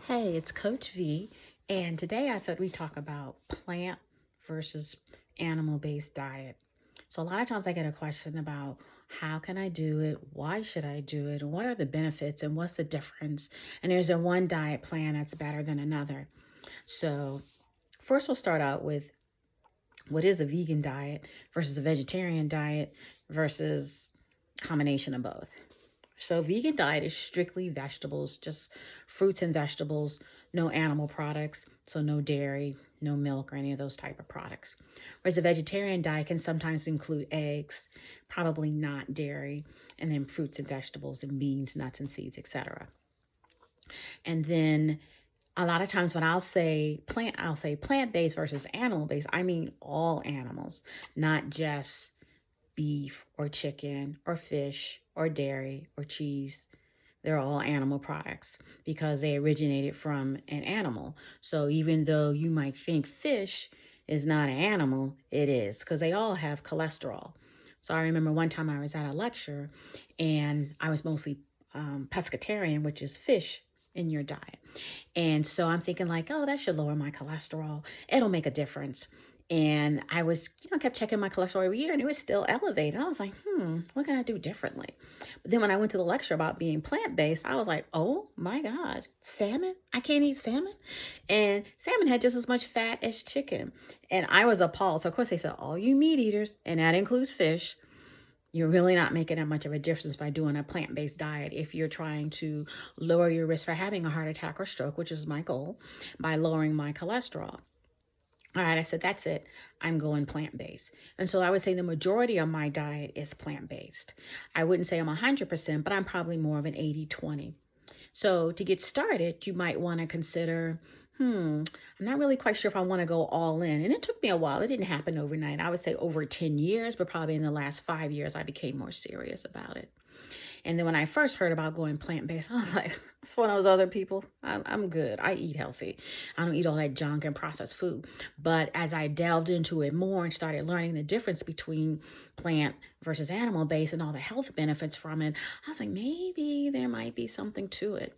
Hey, it's Coach V, and today I thought we'd talk about plant versus animal-based diet. So a lot of times I get a question about how can I do it? Why should I do it? And what are the benefits and what's the difference? And is there one diet plan that's better than another? So first we'll start out with what is a vegan diet versus a vegetarian diet versus combination of both. So vegan diet is strictly vegetables, just fruits and vegetables, no animal products, so no dairy, no milk or any of those type of products. Whereas a vegetarian diet can sometimes include eggs, probably not dairy, and then fruits and vegetables and beans, nuts and seeds, etc. And then a lot of times when I'll say plant-based versus animal-based, I mean all animals, not just beef or chicken or fish or dairy or cheese. They're all animal products because they originated from an animal. So even though you might think fish is not an animal, it is because they all have cholesterol. So I remember one time I was at a lecture and I was mostly pescatarian, which is fish in your diet. And so I'm thinking like, oh, that should lower my cholesterol. It'll make a difference. And I was, kept checking my cholesterol every year and it was still elevated. I was like, what can I do differently? But then when I went to the lecture about being plant-based, I was like, oh my God, salmon? I can't eat salmon? And salmon had just as much fat as chicken. And I was appalled. So of course they said, all you meat eaters, and that includes fish, you're really not making that much of a difference by doing a plant-based diet if you're trying to lower your risk for having a heart attack or stroke, which is my goal, by lowering my cholesterol. All right, I said, that's it. I'm going plant-based. And so I would say the majority of my diet is plant-based. I wouldn't say I'm 100%, but I'm probably more of an 80-20. So to get started, you might want to consider, I'm not really quite sure if I want to go all in. And it took me a while. It didn't happen overnight. I would say over 10 years, but probably in the last 5 years, I became more serious about it. And then when I first heard about going plant-based, I was like, it's one of those other people. I'm good. I eat healthy. I don't eat all that junk and processed food. But as I delved into it more and started learning the difference between plant versus animal-based and all the health benefits from it, I was like, maybe there might be something to it.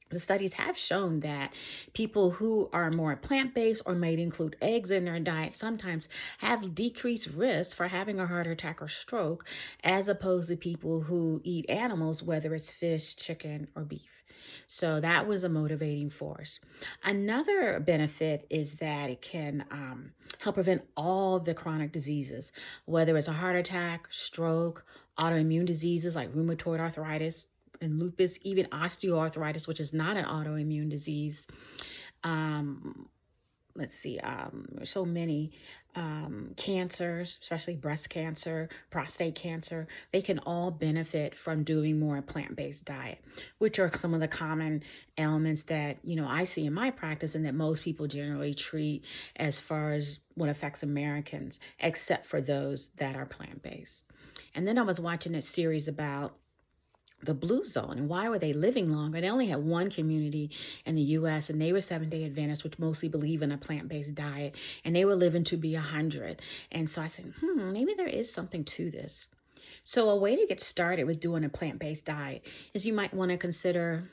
The studies have shown that people who are more plant-based or may include eggs in their diet sometimes have decreased risk for having a heart attack or stroke as opposed to people who eat animals, whether it's fish, chicken, or beef. So that was a motivating force. Another benefit is that it can help prevent all the chronic diseases, whether it's a heart attack, stroke, autoimmune diseases like rheumatoid arthritis, and lupus, even osteoarthritis, which is not an autoimmune disease. So many cancers, especially breast cancer, prostate cancer, they can all benefit from doing more plant-based diet, which are some of the common ailments that, I see in my practice and that most people generally treat as far as what affects Americans, except for those that are plant-based. And then I was watching a series about the blue zone and why were they living longer. They only had one community in the U.S. and they were Seventh-day Adventists, which mostly believe in a plant-based diet, and they were living to be 100. And so I said, maybe there is something to this. So a way to get started with doing a plant-based diet is you might want to consider,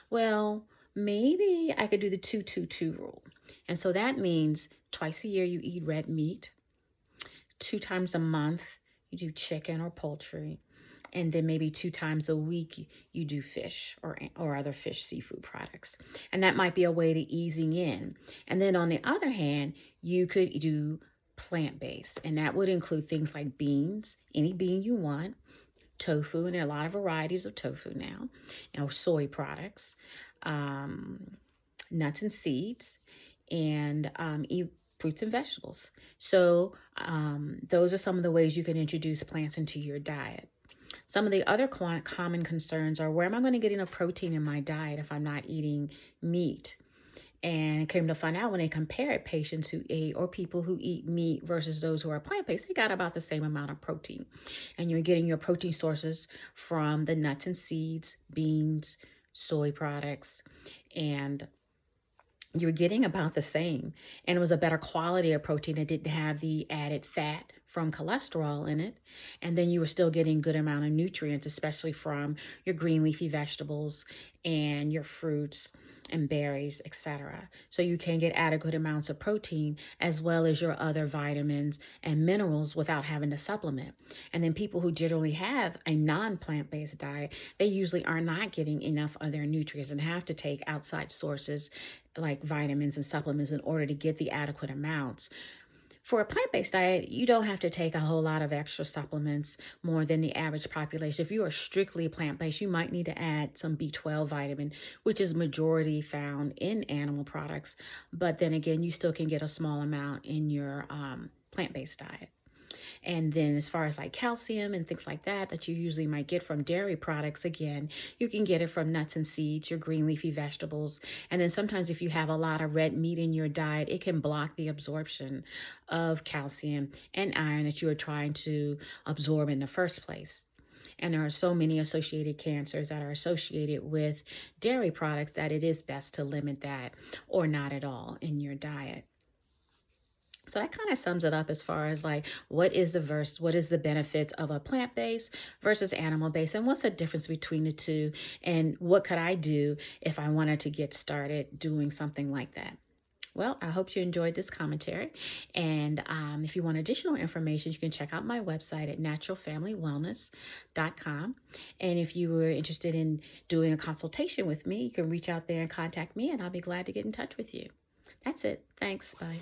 well, maybe I could do the 2-2-2 rule. And so that means twice a year you eat red meat, 2 times a month you do chicken or poultry, and then maybe 2 times a week you do fish or other fish, seafood products. And that might be a way to easing in. And then on the other hand, you could do plant-based, and that would include things like beans, any bean you want, tofu, and there are a lot of varieties of tofu now, soy products, nuts and seeds, and fruits and vegetables. So those are some of the ways you can introduce plants into your diet. Some of the other common concerns are, where am I going to get enough protein in my diet if I'm not eating meat? And it came to find out when they compared patients who ate or people who eat meat versus those who are plant-based, they got about the same amount of protein. And you're getting your protein sources from the nuts and seeds, beans, soy products, and you were getting about the same, and it was a better quality of protein. It didn't have the added fat from cholesterol in it, and then you were still getting good amount of nutrients, especially from your green leafy vegetables and your fruits and berries, etc. So you can get adequate amounts of protein as well as your other vitamins and minerals without having to supplement. And then people who generally have a non-plant-based diet, they usually are not getting enough of their nutrients and have to take outside sources like vitamins and supplements in order to get the adequate amounts. For a plant-based diet, you don't have to take a whole lot of extra supplements more than the average population. If you are strictly plant-based, you might need to add some B12 vitamin, which is majority found in animal products. But then again, you still can get a small amount in your plant-based diet. And then as far as like calcium and things like that you usually might get from dairy products, again, you can get it from nuts and seeds, your green leafy vegetables. And then sometimes if you have a lot of red meat in your diet, it can block the absorption of calcium and iron that you are trying to absorb in the first place. And there are so many associated cancers that are associated with dairy products that it is best to limit that or not at all in your diet. So that kind of sums it up as far as like, what is the benefits of a plant-based versus animal-based, and what's the difference between the two, and what could I do if I wanted to get started doing something like that? Well, I hope you enjoyed this commentary. And if you want additional information, you can check out my website at naturalfamilywellness.com. And if you were interested in doing a consultation with me, you can reach out there and contact me, and I'll be glad to get in touch with you. That's it. Thanks. Bye.